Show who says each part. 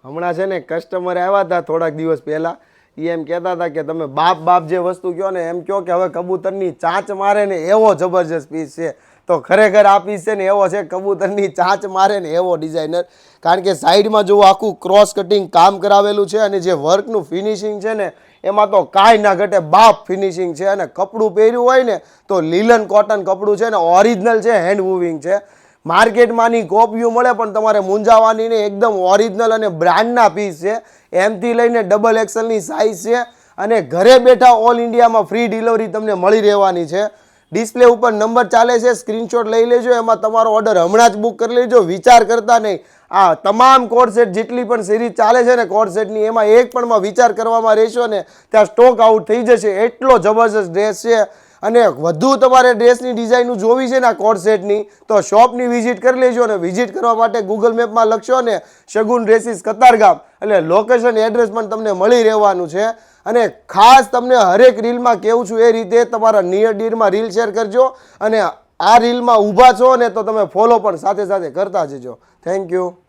Speaker 1: હમણાં છે ને કસ્ટમર આવ્યા હતા થોડાક દિવસ પહેલાં. એ એમ કહેતા હતા કે તમે બાપ જે વસ્તુ કહો ને એમ કહો કે હવે કબૂતરની ચાંચ મારે ને એવો જબરજસ્ત પીસ છે. તો ખરેખર આ પીસ છે ને એવો છે, કબૂતરની ચાંચ મારે ને એવો ડિઝાઇનર. કારણ કે સાઈડમાં જો આખું ક્રોસ કટિંગ કામ કરાવેલું છે અને જે વર્કનું ફિનિશિંગ છે ને એમાં તો કાંઈ ના ઘટે, બાપ ફિનિશિંગ છે. અને કપડું પહેર્યું હોય ને તો લીલન કોટન કપડું છે ને, ઓરિજિનલ છે, હેન્ડ વુવિંગ છે. માર્કેટમાંની કોપીઓ મળે પણ તમારે મૂંઝાવાની નહીં, એકદમ ઓરિજિનલ અને બ્રાન્ડના પીસ છે. એમથી લઈને ડબલ એક્સલની સાઇઝ છે અને ઘરે બેઠા ઓલ ઇન્ડિયામાં ફ્રી ડિલિવરી તમને મળી રહેવાની છે. ડિસ્પ્લે ઉપર નંબર ચાલે છે, સ્ક્રીનશોટ લઈ લેજો, એમાં તમારો ઓર્ડર હમણાં જ બુક કરી લેજો, વિચાર કરતા નહીં. આ તમામ કોડ સેટ જેટલી પણ સિરીઝ ચાલે છે ને કોડ સેટની, એમાં એક પણમાં વિચાર કરવામાં રહેશો ને ત્યાં સ્ટોક આઉટ થઈ જશે. એટલો જબરજસ્ત ડ્રેસ છે. અને વધુ તમારે ડ્રેસની ડિઝાઇન જોવી છે ને આ કોડ સેટની, તો શોપની વિઝિટ કરી લેજો. અને વિઝિટ કરવા માટે ગૂગલ મેપમાં લખશો ને શગુન ડ્રેસીસ કતારગામ, એટલે લોકેશન એડ્રેસ પણ તમને મળી રહેવાનું છે. અને ખાસ તમને હરેક રીલમાં કહેવું છું એ રીતે તમારા નિયર ડીરમાં રીલ શેર કરજો. અને આ રીલમાં ઊભા છો ને તો તમે ફોલો પણ સાથે સાથે કરતા જજો. Thank you.